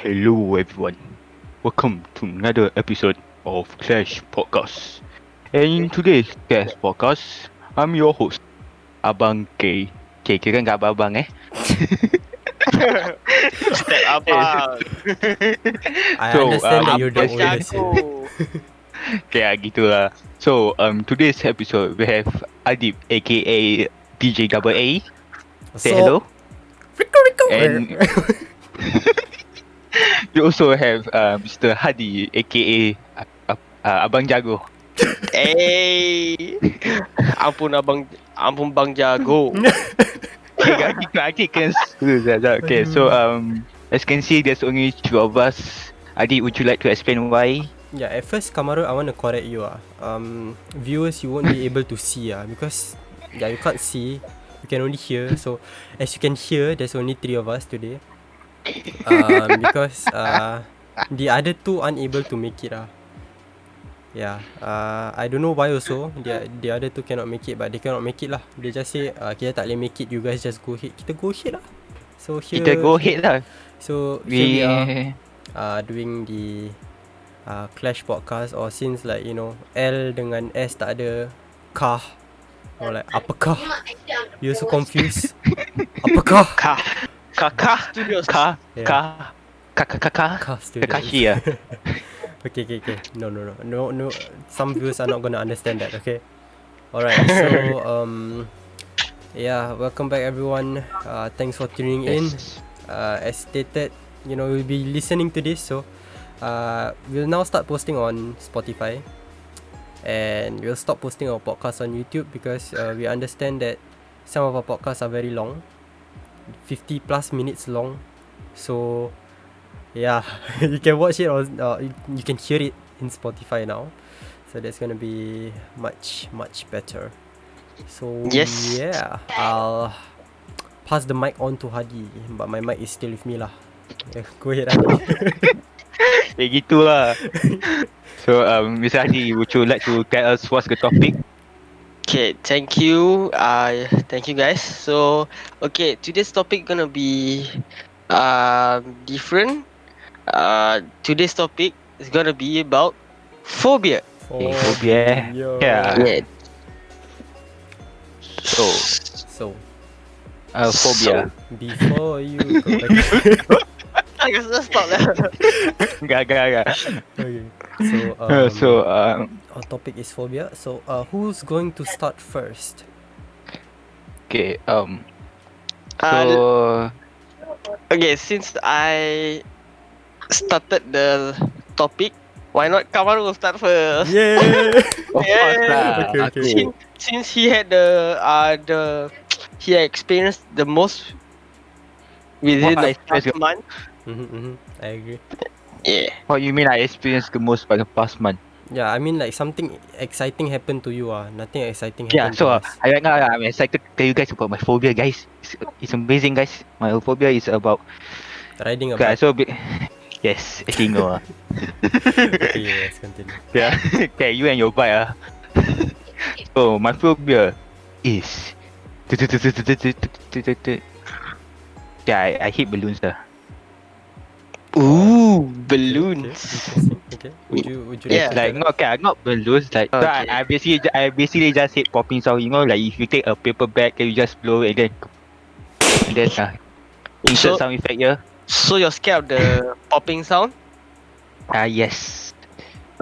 Hello everyone, welcome to another episode of Clash Podcast. And in today's Clash Podcast, I'm your host, Abang K. Okay, kira kan abang eh? Step Okay, abang. I so understand that you're the let's get oldest here. okay, gitulah. So today's episode we have Adib aka DJ Double A. Say hello. And we also have Mr. Hadi aka Abang Jago. Ampun bang jago. Okay, so as can see, there's only two of us. Adi, would you like to explain why? Yeah, at first Kamarul, I want to correct you. Viewers, you won't be able to see because you can't see. You can only hear. So as you can hear, there's only 3 of us today. Because the other 2 unable to make it. Yeah. I don't know why also. The other 2 cannot make it, but they cannot make it lah. They just say kita tak boleh make it. You guys just go ahead. Kita go ahead lah. So here. Kita go ahead lah. So here we are doing the Clash podcast, or since like L dengan S tak ada kah, or like apakah, you so confused. Apakah Kakak Studios. Yeah. Kakak Kah studios. Kakashi ya. Okay. No, some viewers are not gonna understand that. Okay, alright. So yeah, welcome back everyone. Thanks for tuning in. As stated, we'll be listening to this, so we'll now start posting on Spotify, and we'll stop posting our podcast on YouTube because we understand that some of our podcasts are very long, 50 plus minutes long. So yeah, you can watch it or you can hear it in Spotify now, so that's gonna be much better. So Yes. yeah, I'll pass the mic on to Hadi, but my mic is still with me lah. Yeah, go ahead, Hadi. Ya gitulah. So Mr. Hadi, would you like to tell us what's the topic? Okay, thank you. Thank you guys. So, okay, today's topic gonna be different. Today's topic is gonna be about phobia. Okay, phobia. Yeah. Yeah. So phobia. Before you go back. I guess let's stop there. Gak. Okay. So our topic is phobia. So who's going to start first? Okay. Uh, So Okay, since I started the topic, why not Kamarul will start first? Yeah. of course lah. Okay. Since he had he experienced the most within What the I experienced past month. I agree. Yeah. What you mean I experienced the most by the past month? Yeah, I mean like something exciting happened to you. Nothing exciting Yeah, happened so to us. right now I'm excited to tell you guys about my phobia, guys. It's amazing, guys. My phobia is about Riding a okay, bike. so yes, actually no. Okay, let's continue. Yeah, okay, you and your bike. So my phobia is yeah, I hate balloons. Ooh, Okay, balloons. interesting. Okay. Would you Yeah. like to Not balloons. Like so Okay. I basically just hate popping sound. You know, like if you take a paper bag and you just blow it and then insert So, sound effect here. so you're scared of the popping sound? Yes.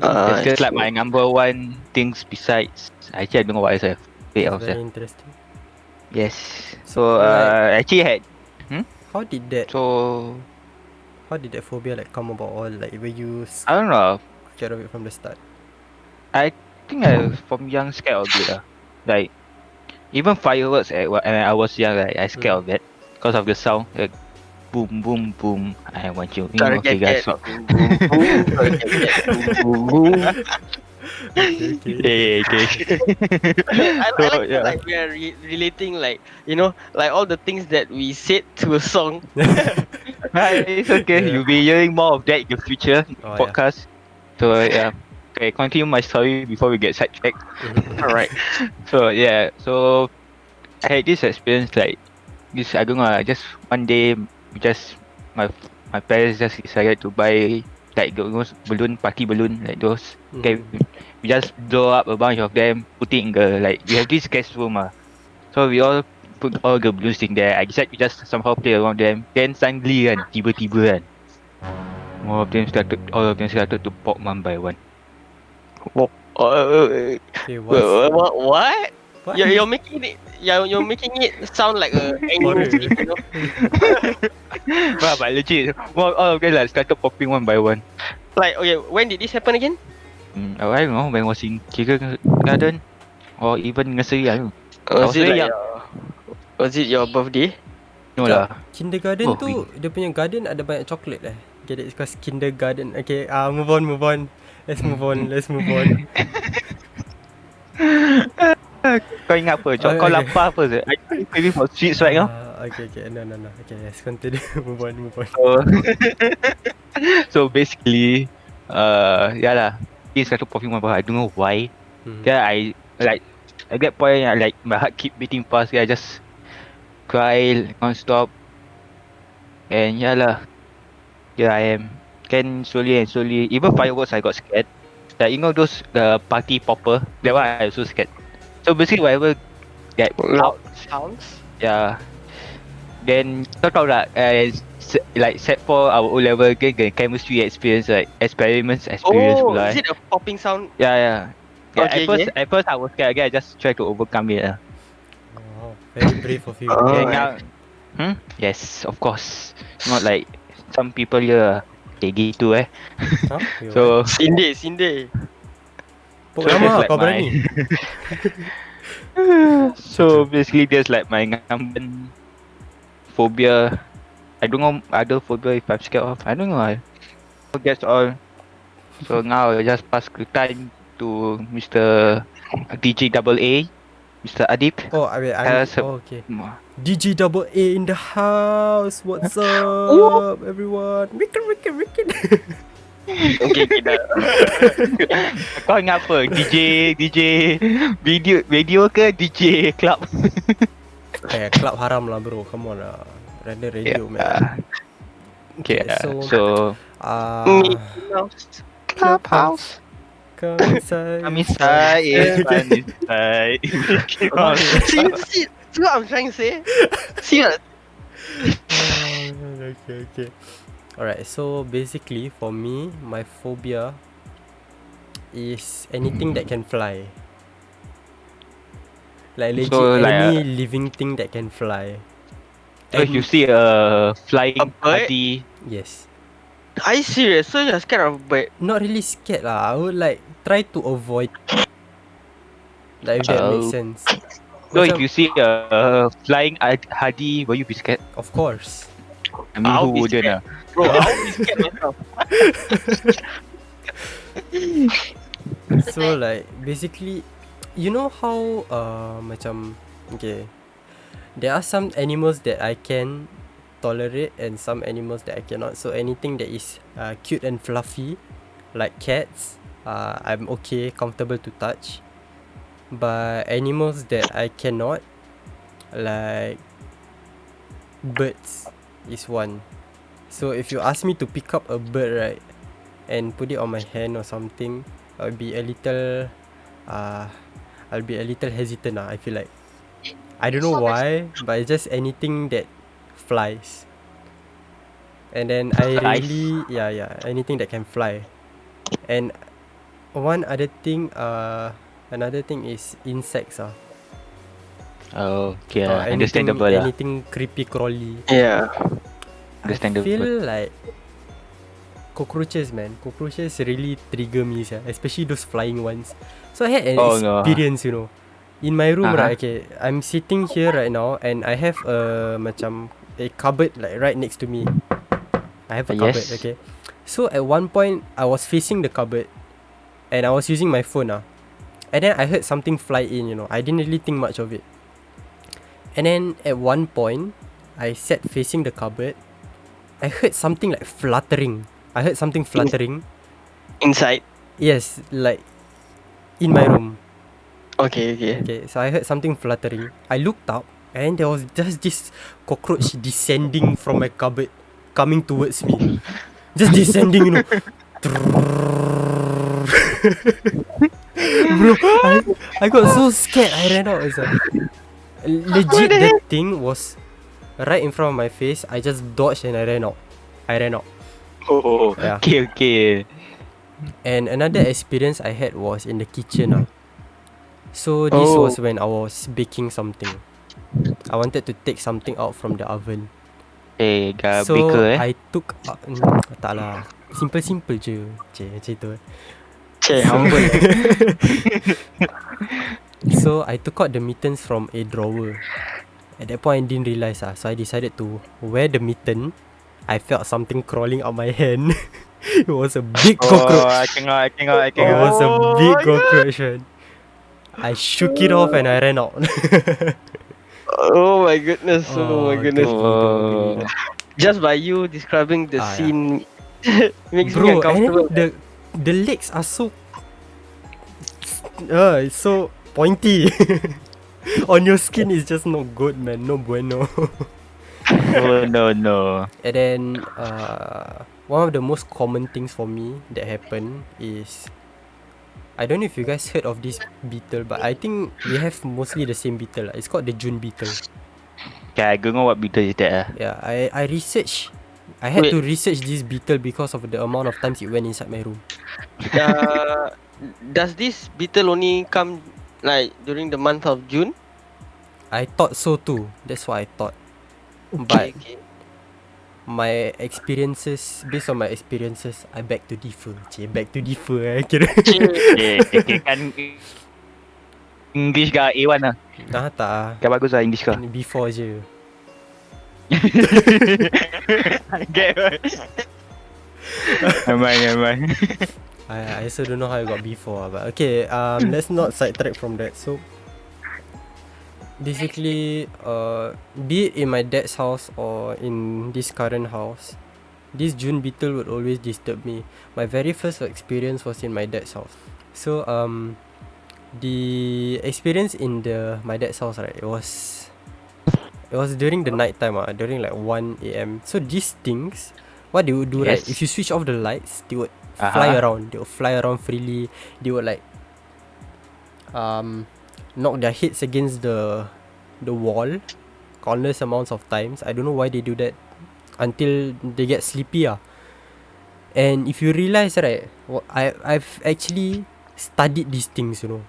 That's just like my number one things besides. Actually, I don't know what else I have. Wait, That's very interesting. Yes. So actually had How did that phobia like come about, or like were you I don't know. scared of it from the start? I think I was from young scared of it. Like even fireworks when I was young, like, I scared of it because of the sound. Like, boom, boom, boom. I want you. Gotta Okay, guys. get So, boom, boom. Okay. okay. I So, like yeah. like we are relating like like all the things that we said to a song. It's okay. Yeah. You'll be hearing more of that in the future Oh, yeah. podcast. So yeah. Okay, continue my story before we get sidetracked. Alright. So yeah, so I had this experience like this. I don't know. Just one day, just my my parents just decided to buy like those balloon, party balloon, like those. Okay, we just blow up a bunch of them, put it in the like we have this guest room. So we all put all the balloons in there. I decided we just somehow play around them. Then suddenly tiba-tiba all of them started to pop one by one. Okay, what's What? what? You're making it. You're making it sound like a Horror. anime scene, you know? But legit, all of them like started popping one by one. Like, okay, when did this happen again? I don't know when I was in kindergarten or even nursery. I don't know. I was very young. Was it your birthday? No Tak, lah. kindergarten Oh, tu dia punya garden ada banyak coklat Get it? Because kindergarten. Okay, move on. Let's move on. Kau ingat apa? Kau Okay. lapar apa je? I craving for sweets right now. Okay. No. Okay, let's continue. move on. So basically, yeah lah. He started popping one by one. I don't know why. Then I like at that point, my heart keep beating fast. I just cry non-stop. And yeah lah, here I am. Then slowly, even fireworks I got scared. Like those party popper. That one I also scared. So basically whatever that Loud out, sounds? yeah. Then kau tahu tak, like set for our O level ke chemistry experience, like experiments experience Oh, pula. is it a popping sound? Yeah. Okay, At first I was scared. Okay, I just try to overcome it. Wow, very brave of you. Oh. Okay, now, yes, of course. Not like some people here kayak gitu Huh? Wait, So Sinde. what? so that's Lama like kau my berani. so basically there's like my incumbent phobia. I don't know other phobia if I'm scared of. I don't know. That's all. So now I just pass the time to Mr. DJ Double A, Mr. Adib. Oh, wait, okay. Mm. DJ Double A in the house. What's up, everyone? Ricken. Okay, kita. Kau ingat apa? DJ video ke DJ club? Club haram lah bro. Come on lah. Rather radio man. Okay, so so Clubhouse. come inside. I'm inside. See what I'm trying to say? See what? Okay. Alright, so basically for me, my phobia is anything that can fly. Like legit, So, like, any living thing that can fly. So if you see a flying A bird? party, Yes. Are you serious? So you're scared of bird? Not really scared lah. I would like try to avoid. Like if that makes sense. so if Macam- you see a flying Hadi, will you be scared? Of course. I mean, I'll who be wouldn't? Bro, I'll be scared myself. So like basically, you know how macam okay, there are some animals that I can tolerate and some animals that I cannot. So anything that is cute and fluffy, like cats, I'm okay, comfortable to touch. But animals that I cannot, like birds, is one. So if you ask me to pick up a bird, right, and put it on my hand or something, I'll be a little hesitant. I feel like, I don't know why, but it's just anything that flies. And then I Flies? really, anything that can fly. And one other thing, another thing is insects. Okay, Anything, understandable lah. anything creepy crawly. Yeah. Understandable. I feel like cockroaches, man. Cockroaches really trigger me, especially those flying ones. So I had an No. experience, in my room, Uh-huh. right? Okay, I'm sitting here right now, and I have a cupboard like right next to me. I have a cupboard, Yes. okay. So at one point, I was facing the cupboard, and I was using my phone, and then I heard something fly in. I didn't really think much of it. And then at one point, I sat facing the cupboard. I heard something like fluttering. Inside. Yes, like in my room. Okay. Okay, so I heard something fluttering. I looked up and there was just this cockroach descending from my cupboard coming towards me. Just descending, you know. Bro, I got so scared I ran out. Legit, the thing was right in front of my face. I just dodged and I ran out. Oh, Yeah. okay. And another experience I had was in the kitchen. So this was when I was baking something. I wanted to take something out from the oven. So Baker I took tak lah. Simple je. Macam tu. humble. So I took out the mittens from a drawer. At that point I didn't realise so I decided to wear the mitten. I felt something crawling up my hand. It was a big cockroach. I tengok. It was a big cockroach, man. I shook it off and I ran out. Oh my goodness. Oh my goodness. gila. Just by you describing the Yeah. scene makes me Bro, and uncomfortable. then the legs are so it's so pointy. On your skin is just not good, man. No bueno. Oh no. And then one of the most common things for me that happened is, I don't know if you guys heard of this beetle, but I think we have mostly the same beetle. It's called the June beetle. Okay, I don't know what beetle is that. Yeah, I researched. I had to research this beetle because of the amount of times it went inside my room. Does this beetle only come like during the month of June? I thought so too. That's what I thought. But Okay. my experiences, based on my experiences, I beg to differ. Beg to differ. Kira. Okay, kan English ke A1 lah. Tak. Kan bagus lah English ke. Before je. Get Aman. I also don't know how I got before, but okay. Let's not sidetrack from that. So basically, be it in my dad's house or in this current house, this June beetle would always disturb me. My very first experience was in my dad's house. So the experience in my dad's house, right? It was during the night time, during like 1 a.m. So these things, what they would do, right? If you switch off the lights, they would fly around. They would fly around freely. They would like knock their heads against the wall countless amounts of times. I don't know why they do that until they get sleepy. And if you realize, right, I've actually studied these things, you know.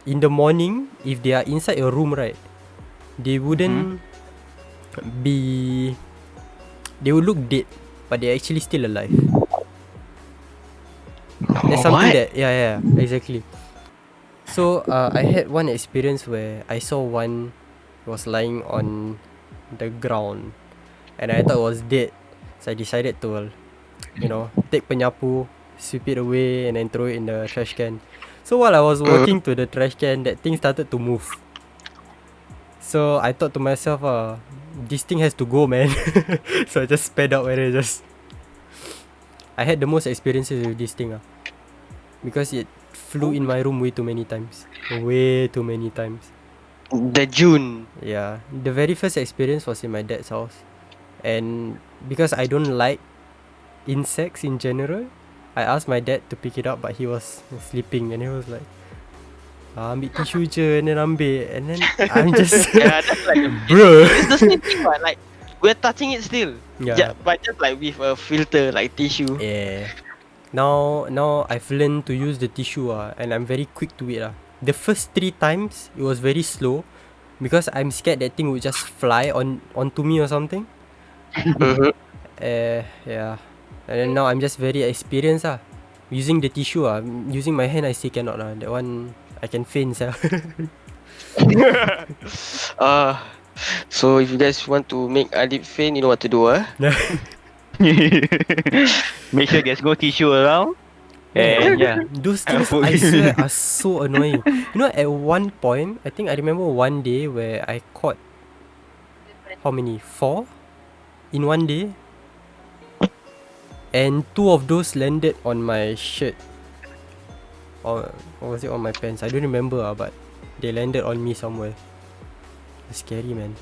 In the morning, if they are inside a room, right, they wouldn't they would look dead, but they're actually still alive. That's something that yeah, exactly. So I had one experience where I saw one was lying on the ground and I thought it was dead. So I decided to, take penyapu, sweep it away and then throw it in the trash can. So while I was walking to the trash can, that thing started to move. So I thought to myself, this thing has to go, man. So I just sped up and I had the most experiences with this thing, because it flew in my room way too many times. The June. Yeah, the very first experience was in my dad's house, and because I don't like insects in general, I asked my dad to pick it up, but he was sleeping and he was like, ambil tisu je, and then ambil, and then I'm just Yeah, that's like bro. it's the same thing, right? Like we're touching it still. Yeah. But just like with a filter, like tissue. Yeah. Now I've learned to use the tissue, and I'm very quick to it. The first 3 times it was very slow because I'm scared that thing would just fly onto me or something. Yeah. And then now I'm just very experienced using the tissue. Using my hand I still cannot that one I can faint. So if you guys want to make Adib faint, you know what to do, Make sure there's no tissue around. And yeah. Those things I swear are so annoying. You know, at one point, I think I remember one day where I caught how many? 4 in one day, and 2 of those landed on my shirt, or was it on my pants? I don't remember, but they landed on me somewhere. It's scary, man.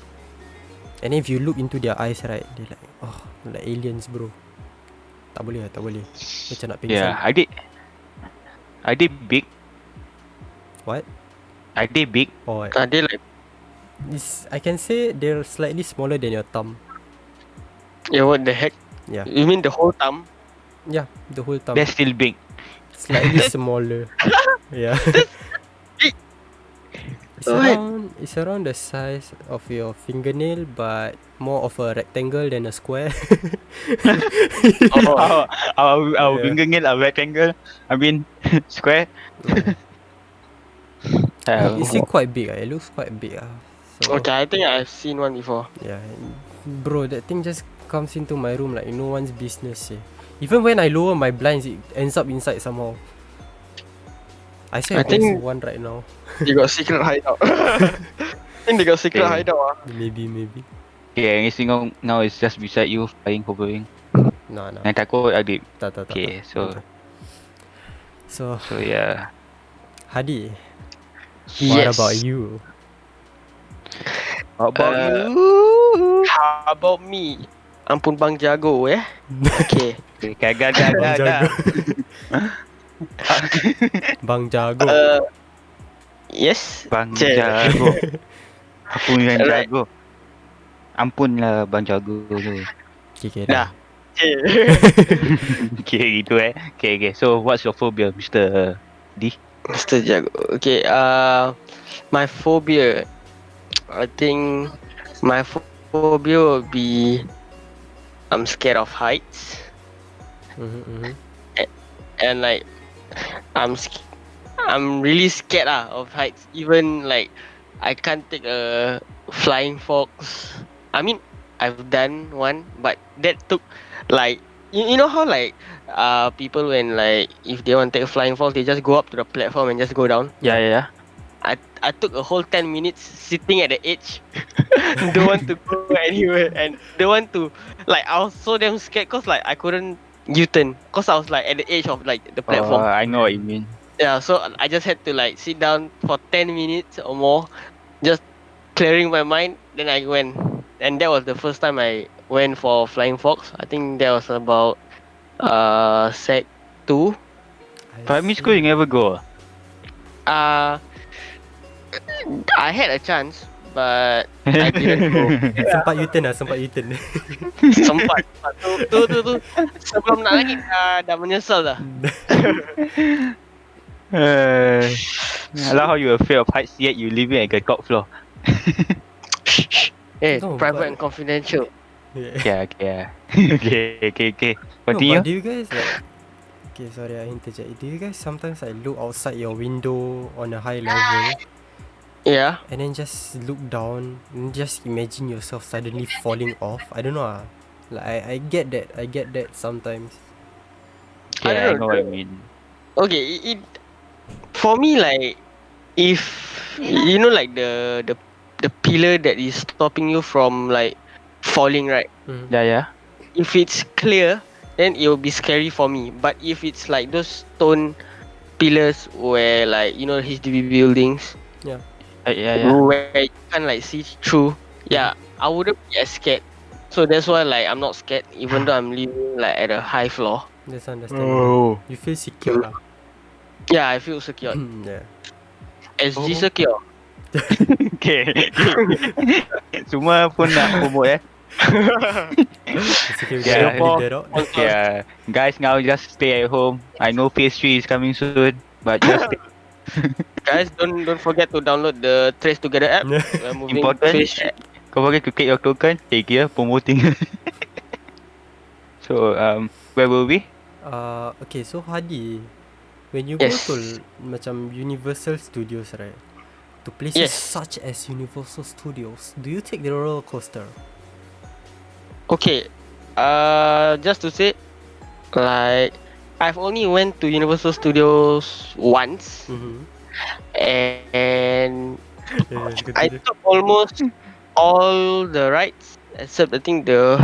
And if you look into their eyes, right, they're like, Like aliens bro. Tak boleh. Macam nak pingsan. Yeah, are they big? What? Are they big? Or what? Are they like I can say they're slightly smaller than your thumb. yeah? What the heck? Yeah. You mean the whole thumb? Yeah, the whole thumb. They're still big. Slightly smaller. Yeah. big. It's What? around the size of your fingernail, but more of a rectangle than a square. Oh, Our Yeah. fingernail, our rectangle. I mean, square. It's still quite big. It looks quite big. So okay. I think I've seen one before. yeah, bro, that thing just comes into my room like no one's business. Even when I lower my blinds, it ends up inside somehow. I say I there's think- one right now. They got secret hideout. I think they got secret Okay. hideout. Maybe. Okay, this thing now is just beside you, flying, hovering. Nah. Yang takut Adib. Tak. Okay, so So yeah. Hadi, what about you? How about Uh, you? How about me? Ampun Bang Jago Okay. Okay, kagak. Bang Jago. Yes. Bang Cik. Jago. Ampun yang Alright. jago. Ampunlah Bang Jago tu. Okay, Dah. Okay, gitu Okay. So, what's your phobia, Mr. D? Mr. Jago. Okay. My phobia. I think my phobia would be I'm scared of heights Mm-hmm. and like I'm really scared of heights. Even like I can't take a flying fox. I mean I've done one, but that took like you know how like people when like if they want to take a flying fox they just go up to the platform and just go down. Yeah. I took a whole 10 minutes sitting at the edge. Don't want to go anywhere and don't want to like I was so damn scared cause like I couldn't U-turn cause I was like at the edge of like the platform. I know what you mean. Yeah, so I just had to like sit down for 10 minutes or more, just clearing my mind. Then I went, and that was the first time I went for flying fox. I think that was about sec 2. Primary school you never go? I had a chance, but I didn't go. Sempat U-turn. Sempat. Tu. Sebelum nak lagi dah menyesal dah. I love how you afraid of heights yet you living at the top floor. No, Private but- and confidential. Yeah. Okay. Okay. No, Continue. but do you guys like? Okay, sorry, I interject. Do you guys sometimes like look outside your window on a high level Yeah. and then just look down and just imagine yourself suddenly falling off? I don't know. Like I get that sometimes. I Yeah, I don't know what you mean. Okay, it for me like if you know like the pillar that is stopping you from like falling, right? Mm. Yeah. If it's clear, then it will be scary for me. But if it's like those stone pillars where like you know HDB buildings Yeah. where you can't like see through, yeah, I wouldn't be as scared. So that's why like I'm not scared even though I'm living like at a high floor. That's understandable. You feel secure lah. Yeah, I feel secure. Yeah. SG secure. Okay. Semua pun nak promote Secure. Yeah. Leave that out. Yeah. Guys, now just stay at home. I know phase 3 is coming soon, but just stay. Guys, don't forget to download the Trace Together app. We're moving Important. phase. Kau forget to click your token. Here, promoting. So, where were we? Okay, so Hadi, when you go Yes. to macam Universal Studios, right? To places Yes. such as Universal Studios, do you take the roller coaster? Okay. Just to say, like I've only went to Universal Studios once, Mm-hmm. and Yeah, I took almost all the rides except I think the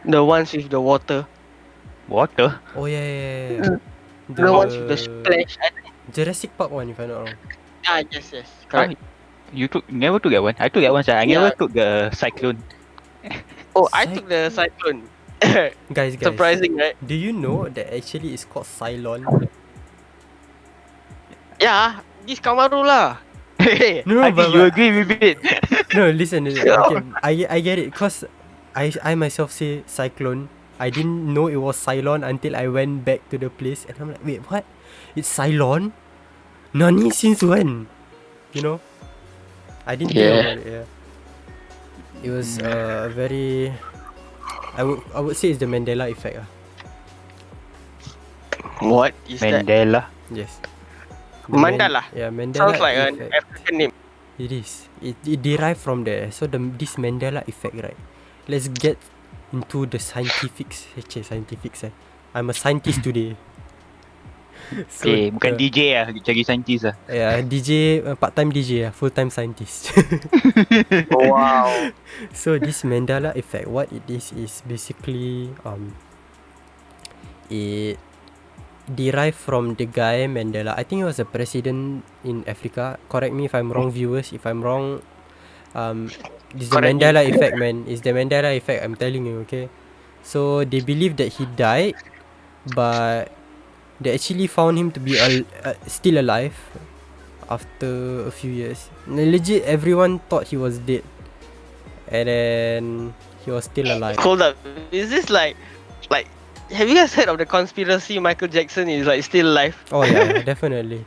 ones with the water, Water? Oh yeah. the ones with the splash. Jurassic Park one, if I'm not wrong. Yes, correct. You never took that one? I took that one, sir. I Yeah. never took the cyclone. Oh, I took the cyclone. Guys, Surprising, right? do you know that actually it's called Cylon? Yeah, this Kamarul lah. Hey, No, I think you but agree with it. no, listen. Yeah. Okay, I get it. Cause I myself say cyclone. I didn't know it was Cylon until I went back to the place and I'm like, wait, what? It's Cylon? Nani since when? You know? I didn't think Yeah. about it. Yeah. It was very. I would say it's the Mandela effect. What is that? Mandela. Yes. Mandala. Yeah, Mandela Sounds like an effect. African name. It is. It derived from there. So this Mandela effect, right? Let's get into the scientifics. Scientifics. I'm a scientist today. So, Okay, bukan DJ lah, cari saintis lah. yeah, DJ, part-time DJ, full time scientist. Wow. So this Mandela effect, what it is basically it derived from the guy Mandela. I think he was a president in Africa. Correct me if I'm wrong, viewers. If I'm wrong, this is the Correct me. Mandela effect, man. It's the Mandela effect. I'm telling you, okay. So they believe that he died, but they actually found him to be still alive after a few years. Legit, everyone thought he was dead, and then he was still alive. Hold up. Is this like have you guys heard of the conspiracy Michael Jackson is like still alive? Oh yeah, definitely.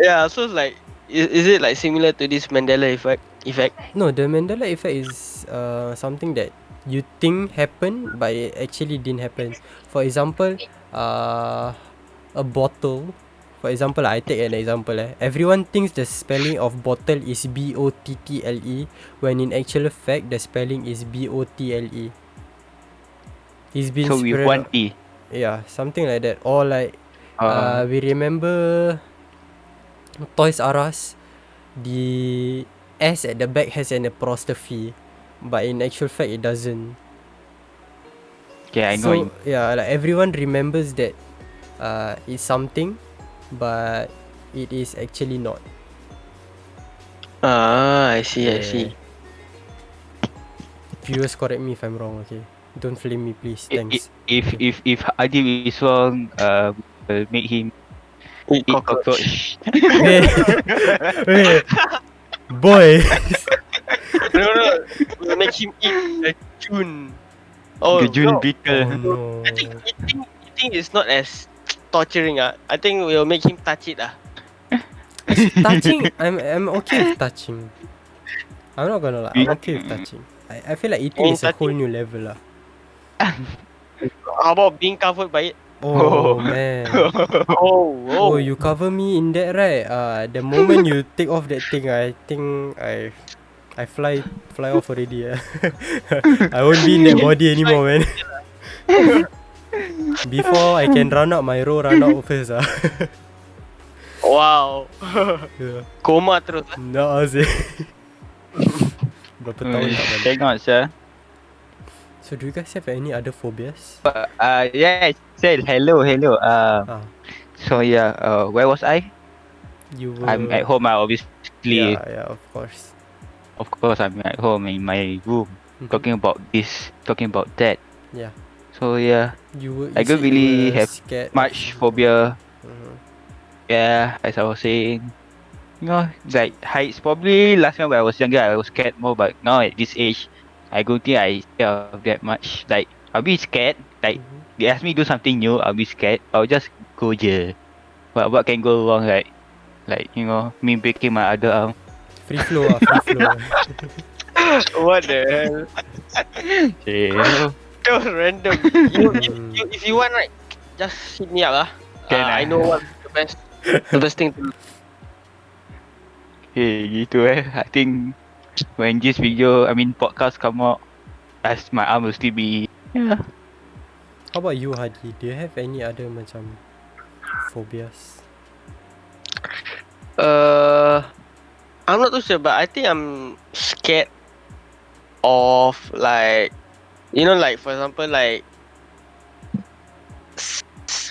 Yeah, so it's like is it like similar to this Mandela effect? No, the Mandela effect is something that you think happened, but it actually didn't happen. For example, a bottle. For example, I take an example. Everyone thinks the spelling of bottle is bottle, when in actual fact the spelling is bottle. It's been So with spread one out- T. Yeah, something like that. Or like Uh, we remember Toys R Us, the S at the back has an apostrophe, but in actual fact it doesn't. okay, I know. So yeah, like everyone remembers that it's something, but it is actually not. I see. Viewers, correct me if I'm wrong, okay? Don't flame me, please. I- Thanks. If Adib is wrong, will make him Eat eat cockroach. cockroach. Wait, boy. No, we'll make him eat a June. Oh, Gejun no. beetle. Oh no. I think eating is not as torturing. I think we'll make him touch it. Touching, I'm okay with touching. I'm not gonna lie, I'm okay with touching. I feel like eating is a whole new level lah. How about being covered by it? Oh man. Oh, you cover me in that, right? The moment you take off that thing, I think I fly off already. I won't be in that body anymore, man. Before I can run out first. Wow. Yeah. Koma terus. No, sih. Berapa tahun tak balik. Tengok sir. So do you guys have any other phobias? Yeah, said hello. So yeah, where was I? You were... I'm at home. Obviously, Yeah, of course. of course, I'm at home in my room, Mhm. talking about this, talking about that. Yeah. So yeah, You I don't said you really were have scared much of- phobia. Mhm. Yeah, as I was saying, you know, like heights. Probably last time when I was younger, I was scared more. But now at this age, I don't think I scared of that much. Like I'll be scared. Like Mhm. they ask me do something new, I'll be scared. I'll just go je. But what can go wrong? Like you know, me breaking my other arm. Free flow. What the hell? Yeah. That was random. If you want, right, just hit me up. Can I know what's the best thing to do. Hey, gitu I think when this podcast come out, as my arm will still be. Yeah. How about you, Hadi? Do you have any other macam phobias? I'm not too sure, but I think I'm scared of like, like for example, like,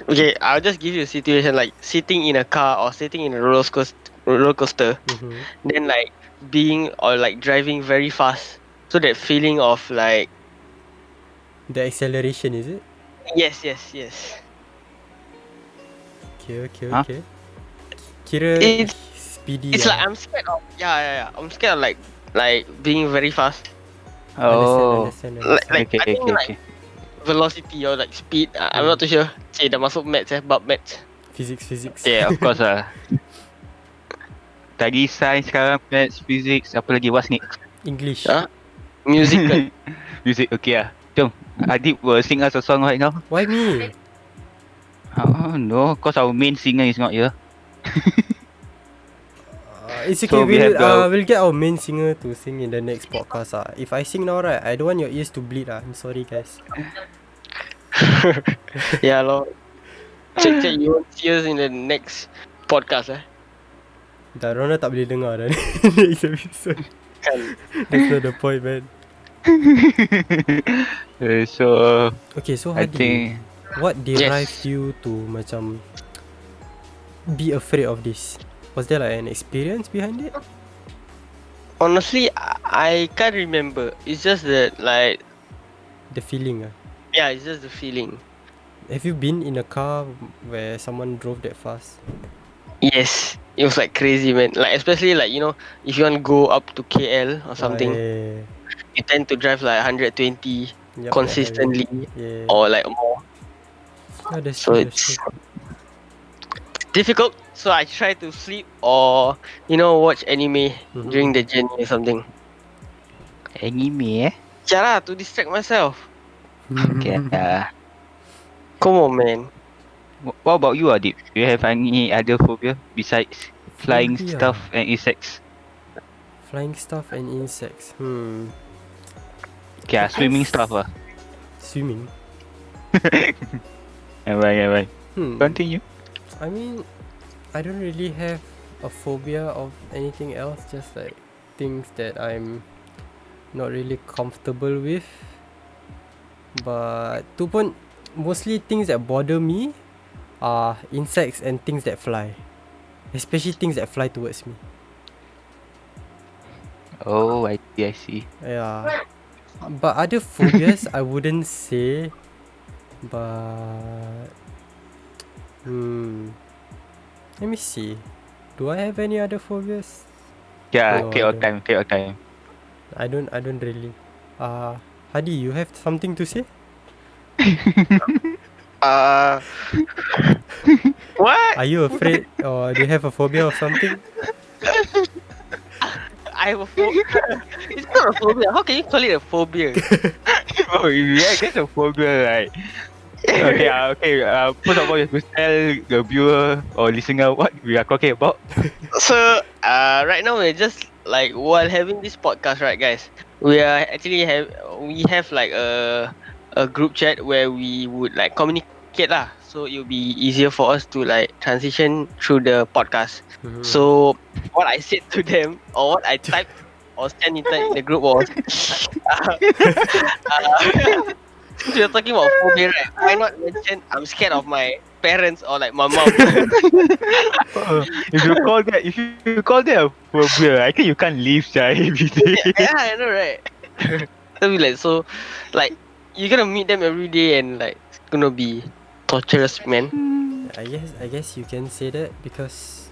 okay, I'll just give you a situation like sitting in a car or sitting in a roller coaster, Mm-hmm. then like being or like driving very fast. So that feeling of like The acceleration, is it? Yes. Okay. Huh? Kira It's speedy. like I'm scared of I'm scared of like being very fast. Oh, Like okay, I think like okay. velocity or like speed. I'm not too sure. Dah masuk maths bab maths. Physics. Yeah, of course lah. Tadi science, sekarang maths, physics, apa lagi? What's next? English. Huh? Music kan. Music, okay lah. Jom, Adib will sing us a song right now. Why me? Oh no, cause our main singer is not here. It's So okay. we have the- We'll get our main singer to sing in the next podcast. If I sing now, right, I don't want your ears to bleed. I'm sorry, guys. Yeah lor. Check you won't see us in the next podcast Dah, Rona tak boleh dengar dah next episode. Kan. That's not the point, man. So Okay, so I Hadi, think what derived Yes. you to macam be afraid of this? Was there like an experience behind it? Honestly, I can't remember. It's just that like The feeling. yeah, it's just the feeling. Have you been in a car where someone drove that fast? Yes, it was like crazy, man. Like especially like if you want to go up to KL or something, Yeah. you tend to drive like 120 Yup, consistently Yeah. or like more. Oh, that's So true. it's difficult. So I try to sleep or watch anime Mhm. during the journey or something. anime Yeah lah, to distract myself. Okay. Come on, man. What about you, Adib? Do you have any other phobia besides flying Phobia. stuff and insects? Flying stuff and insects. Okay, swimming stuff lah. Swimming. Alright. Hmm. Continue. I mean, I don't really have a phobia of anything else. Just like things that I'm not really comfortable with. But tu pun mostly things that bother me are insects and things that fly. Especially things that fly towards me. Oh, I see. Yeah. But other phobias I wouldn't say. But let me see. Do I have any other phobias? Yeah, No, take your I time. I don't really. Hadi, you have something to say? What? Are you afraid or do you have a phobia of something? I have a phobia. It's not a phobia. How can you call it a phobia? Oh, yeah, that's a phobia, right? Okay. First of all, you have to tell the viewer or listener what we are talking about. So, right now we're just like while having this podcast, right, guys? We have like a group chat where we would like communicate lah. So it'll be easier for us to like transition through the podcast. So what I said to them or what I typed or sent inside the group was, since we're talking about phobia, right? Why not mention I'm scared of my parents or like my mom? If you call that a phobia, I think you can't live every day. Yeah, I know, right? So be like you're gonna meet them every day and like it's gonna be torturous, man. I guess you can say that because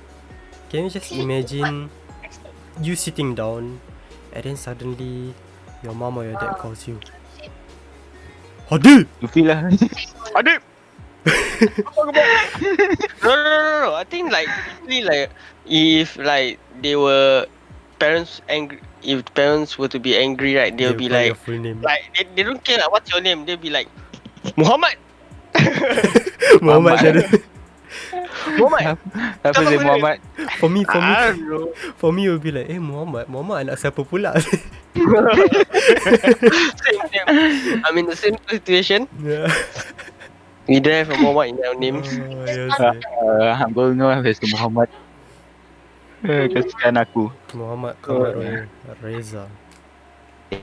can you just imagine you sitting down and then suddenly your mom or your dad calls you. Hadi! You feel lah. Adib! No. I think like usually like if like they were parents angry, if parents were to be angry, right, they'll be call like your full name. they don't care like what's your name. They'll be like Muhammad. Muhammad Syarul. Muhammad. Apa dia Muhammad? For me, I don't know. for me it will be like, Muhammad anak siapa pula? Same. I'm in the same situation. Yeah. We don't have a Muhammad in our names. Oh, yes, I'm going to have to Muhammad. Kesian aku. Muhammad Kamarul Reza.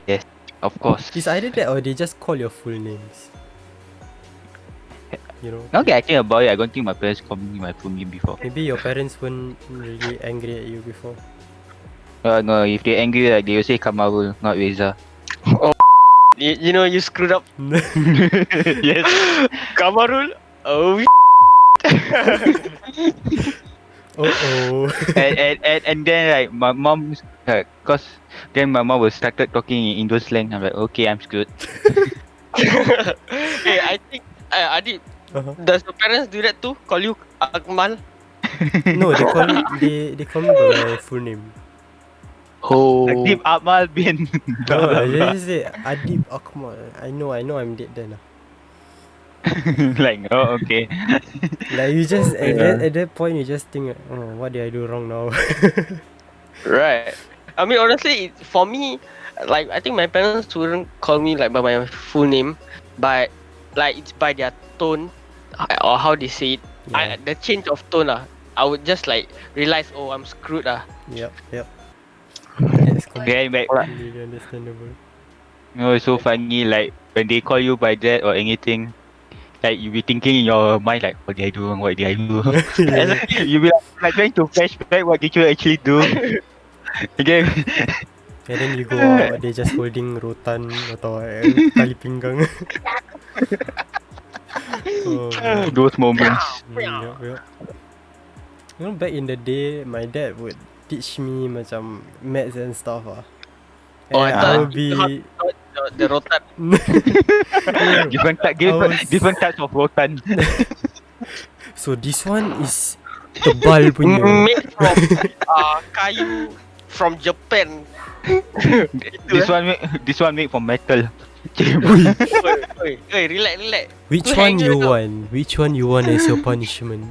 Yes, of course. It's either that or they just call your full names. You know, Now that I think about it, I don't think my parents called me my full name before. maybe your parents weren't really angry at you before. No, if they're angry, like, they will say Kamarul, not Reza. You know you screwed up. Yes. Kamarul. Oh. Oh. And then like my mom, cause then my mom was started talking in Indo slang. I'm like, okay, I'm screwed. Hey, I think Adib, Uh-huh. does your parents do that too? Call you Akmal? No, they call me by my full name. Oh. Adib Amal bin blah No, blah they blah. just say Adib Akmal. I know I'm dead then. Like, oh, okay. Like you just Yeah. at that point you just think, oh, what did I do wrong now? Right. I mean, honestly, for me, like I think my parents wouldn't call me like by my full name, but like it's by their tone or how they say it. Yeah. The change of tone I would just like realize, oh, I'm screwed Yep. That's Then back, completely understandable. it's so funny. Like when they call you by that or anything, like you be thinking in your mind like, what did I do wrong? What did I do wrong? Yeah. Exactly. You be like trying to flashback. What did you actually do? Again. And then you go out, they just holding rotan atau tali pinggang. Oh man. Those moments. Yep. You know, back in the day, my dad would teach me macam maths and stuff Oh, And I I thought would be the rotan. different type, I was- different types of rotan. So this one is tebal punya. Made from kayu from Japan. This one made from metal. Oi, relax. Which Tu one hanger you tau. want? Which one you want as your punishment?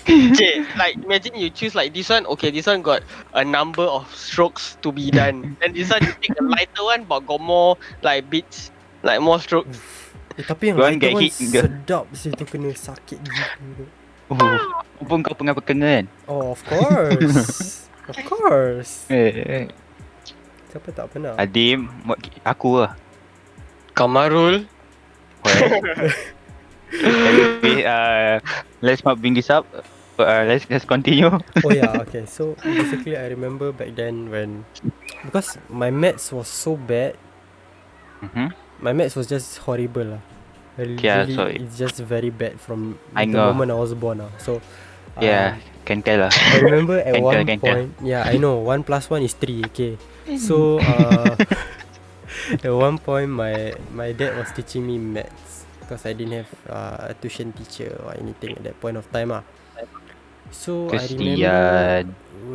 Okay, like imagine you choose like this one. Okay, this one got a number of strokes to be done. And this one you take a lighter one, but got more like bits, like more strokes. Tapi yang Don't lighter get one hit in the- sedap sih tu kena sakit gitu. Pun kau pernah kena kan? Oh, of course. Of course. Siapa tak pernah? Adim, aku lah. Kamarul. Anyway, let's not bring this up. Let's continue. Oh yeah, okay. So basically I remember back then when because my maths was so bad, Mm-hmm. my maths was just horrible lah. Yeah, Really, so it's just very bad from I the know. moment I was born So Yeah, can tell lah. I remember at Can tell, one can tell. point, yeah, I know 1 + 1 is 3. Okay, so at one point my dad was teaching me maths because I didn't have a tuition teacher or anything at that point of time So I remember Kesian.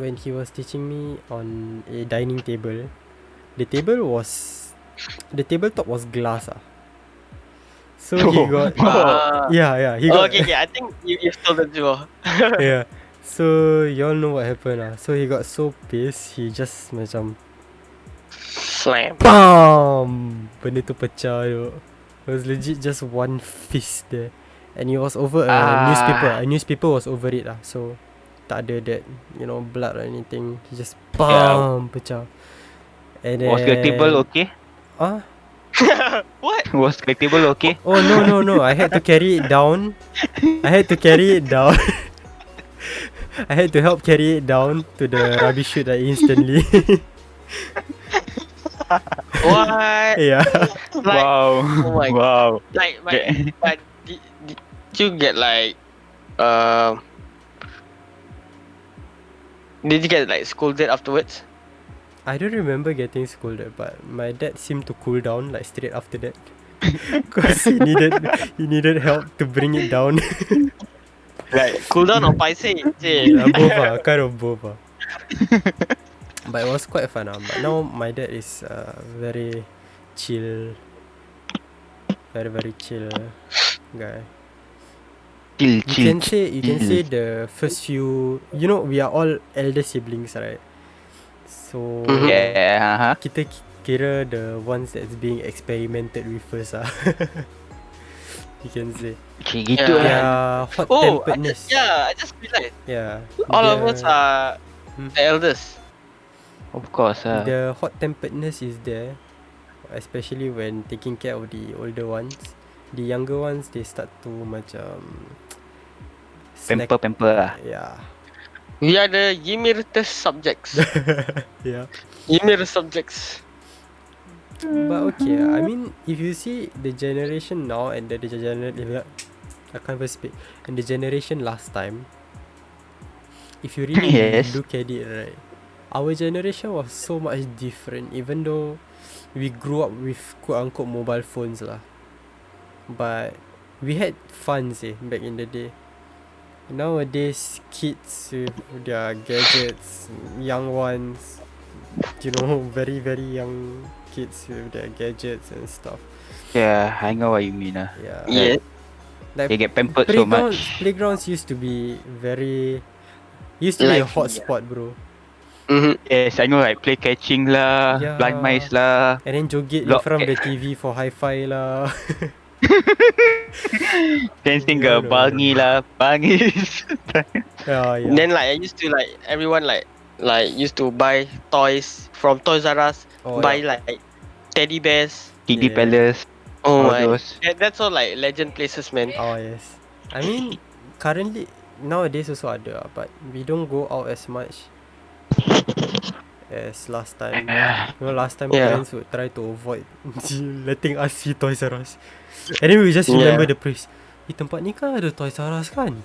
when he was teaching me on a dining table, the tabletop was glass So he got yeah he got Okay, I think you've told the truth. yeah. So y'all know what happened So he got so pissed, he just macam Slam. BAM! Benda tu pecah tu. It was legit just one fist there. And it was over a newspaper. A newspaper was over it So tak ada that, blood or anything. He just BAM! Pecah. And then Was the table okay? What? Was the table okay? Oh no, I had to carry it down. I had to help carry it down to the rubbish chute instantly. What? Yeah. Like, Wow. oh my God. Wow. Like, Okay. but did you get like, did you get like scolded afterwards? I don't remember getting scolded, but my dad seemed to cool down like straight after that. Cause he needed help to bring it down. Like, Cool down or paise? Both kind of both But it was quite fun But now my dad is very chill, very chill guy. You can say the first few, we are all elder siblings, right? So yeah. kita kira the ones that's being experimented with first you can say. Macam gitu Yeah. Yeah, hot Oh, temperedness. I just realized Yeah. all of us are the eldest. Of course. The hot temperedness is there, especially when taking care of the older ones. The younger ones, they start to macam Pamper lah. Yeah. We are the Ymir test subjects. Yeah. Ymir subjects. But okay, I mean, if you see the generation now and the generation, I can't even speak, and the generation last time, if you really Yes. look at it, right, our generation was so much different. Even though we grew up with quote unquote mobile phones lah, but we had fun back in the day. Nowadays, kids with their gadgets, young ones, very very young kids with their gadgets and stuff. Yeah, I know what you mean. Yeah. Yeah. Like They get pampered so much. playgrounds used to be a Lively, hot yeah. spot, bro. Mm-hmm. Yes, I know, like play catching lah, blind Yeah. mice lah, And then joget in block front of the TV for hi-fi lah. dancing Yeah, ke no. bangi lah, bangis. Yeah. Then like I used to like everyone like used to buy toys from Toys R Us, Oh, buy yeah. like teddy bears. Kiddy Yeah. Palace, Oh all my, those. that's all like legend places, man. Oh, yes. I mean, currently, nowadays also ada, but we don't go out as much as last time. Last time Yeah. parents would try to avoid letting us see Toys R Us. And then we just remember Yeah. the place. Tempat ni kan ada Toys R Us kan?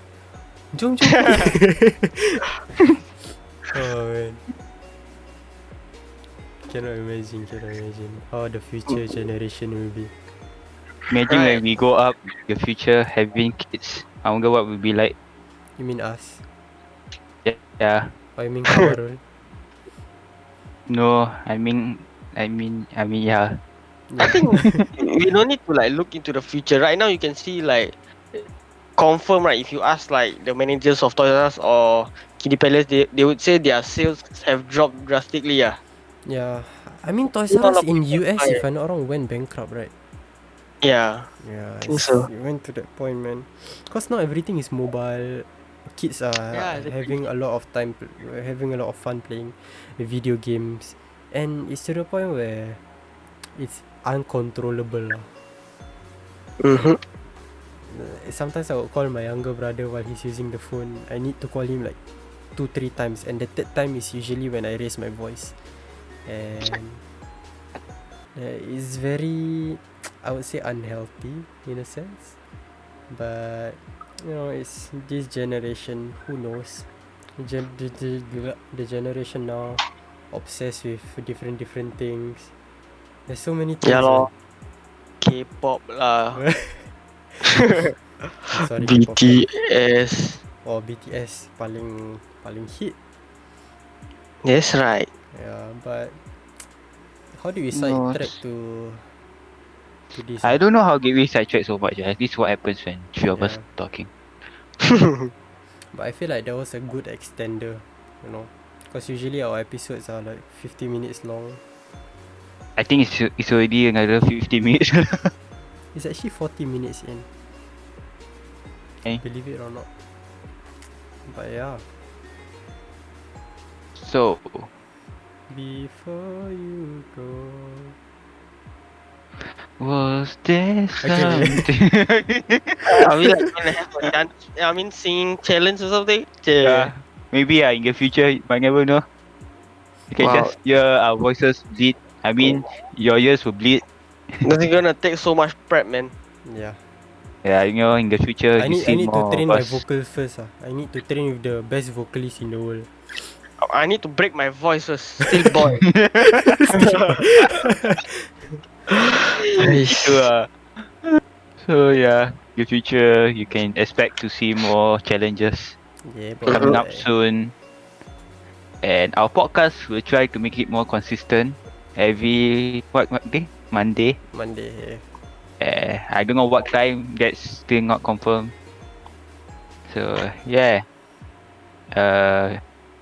Jom. Oh man. Cannot imagine how the future generation will be. Imagine when Right. we grow up, the future having kids. I wonder what will be like. You mean us? Yeah. Or you mean Kamarul? No, I mean, yeah. I think we don't need to like look into the future. Right now, you can see like confirm, right? If you ask like the managers of Toys R Us or Kiddy Palace, they would say their sales have dropped drastically. Yeah. Yeah. I mean Toys Not R a Us lot of in people US, buy if I'm not wrong, went bankrupt, right? Yeah. Yeah, think so. it went to that point, man. Cause now everything is mobile. Kids are Yeah, exactly. having a lot of time, having a lot of fun playing video games, and it's to the point where it's uncontrollable. Mm-hmm. Sometimes I would call my younger brother while he's using the phone. I need to call him like 2-3 times, and the third time is usually when I raise my voice, and it's very, I would say, unhealthy in a sense. But it's this generation. Who knows? The generation now obsessed with different things. There's so many things. Yeah, lor. Man. K-pop lah. Sorry, K-pop. BTS. Or BTS paling hit. That's right. Yeah, but how do we No. sidetrack to this? I don't know how get we sidetrack so much. This is what happens when three of us Yeah. talking. But I feel like that was a good extender, because usually our episodes are like 50 minutes long. I think it's already another 50 minutes. It's actually 40 minutes in. Okay. Believe it or not. But yeah, So, before you go. was there Okay. something? Are we like gonna have a dance? I mean, singing challenge or something? Yeah. Maybe in the future, you might never know. You can Wow. just hear our voices bleed. I mean, your ears will bleed. This is gonna take so much prep, man. Yeah. Yeah, in the future, I you need see to more train of my us. vocal first. I need to train with the best vocalist in the world. I need to break my voice first. Still boy. Itu So yeah, in the future you can expect to see more challenges Yeah, coming up boy. soon. And our podcast will try to make it more consistent. Every what day? Monday. Monday. I don't know what time. That's still not confirmed. So yeah.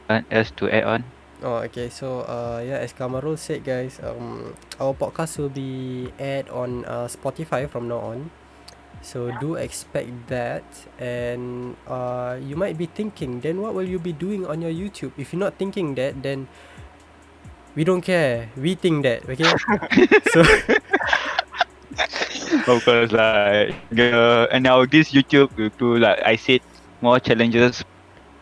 Want else to add on? Oh, okay. So, as Kamarul said, guys, our podcast will be aired on Spotify from now on. So do expect that, and you might be thinking, then what will you be doing on your YouTube? If you're not thinking that, then we don't care. We think that, okay? So Of course, like and now this YouTube will do, like I said, more challenges.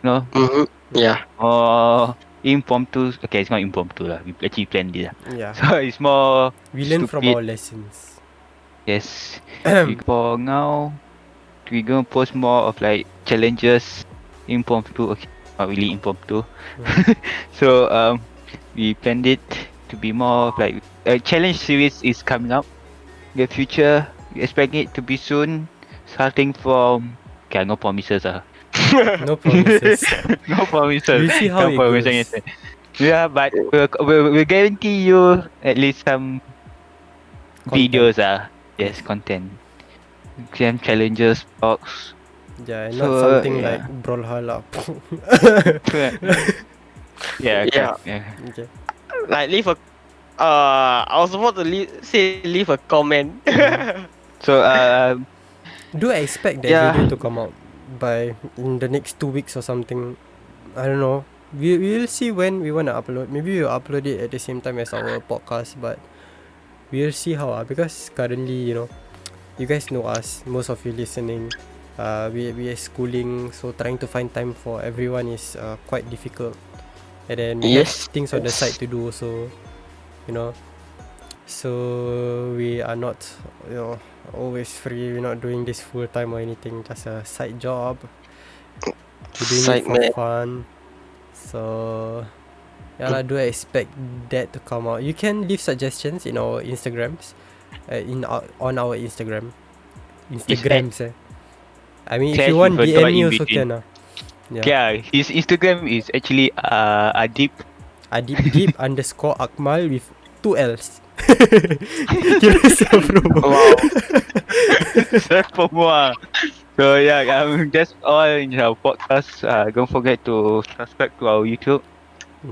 Mm-hmm. Yeah. More impromptu. Okay, it's not impromptu lah. We actually planned it lah. Yeah. So it's more We learn from stupid. our lessons. Yes. For now, we gonna post more of like challenges, impromptu. Okay, not really impromptu. So we planned it to be more of like a challenge series is coming up in the future. We expect it to be soon, starting from. Okay, no promises No promises. No promises. We'll see how No it promises. goes. Yeah, but we'll guarantee you at least some videos Yes, content. Some challenges, talks. Yeah, So, not something yeah. like Brawlhalla. Yeah, Yeah. Okay. Like leave a. I was about to leave a comment. So Do I expect that Yeah. video to come out by in the next 2 weeks or something? I don't know. We'll see when we wanna upload. Maybe we'll upload it at the same time as our podcast, but we'll see how because currently, you guys know us, most of you listening. We are schooling, so trying to find time for everyone is quite difficult. And then we have Yes, things on the yes. side to do also, so we are not, always free. We're not doing this full time or anything, just a side job. We're doing Side it for man. fun. So yeah lah, do I expect that to come out? You can leave suggestions in our Instagrams, on our Instagrams. I mean, if Clash you want with a dot DM me in also between. can lah. Yeah. Yeah, his Instagram is actually Adib. Adib underscore Akmal with 2 L's. Kira promo. Wow. Semua. So yeah, that's all in our podcast. Don't forget to subscribe to our YouTube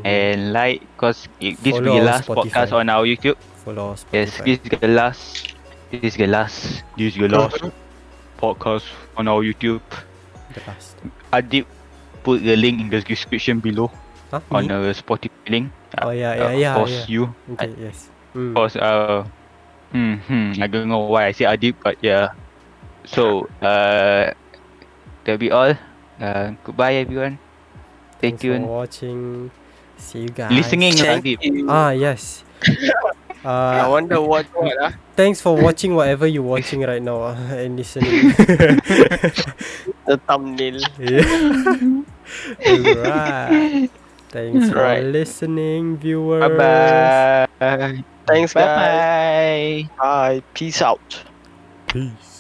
and like, cause this will be Follow the our last Spotify. podcast on our YouTube. Follow Yes, Spotify. this is the last. This is the last podcast on our YouTube. The last. Adib put the link in the description below Huh? on Me? our Spotify link. Oh yeah. Of course, you. Okay. Yes. Of course, I don't know why I say Adib, but yeah. So, that'll be all. Goodbye, everyone. Stay Thanks for tuned. watching. See you guys. Listening, Thank Adib. you. Yes. I wonder what Thanks for watching whatever you're watching right now and listening. the thumbnail. Alright. Thanks for Right. listening, viewers. Bye bye. Thanks, Bye guys. bye. Bye. Peace out. Peace.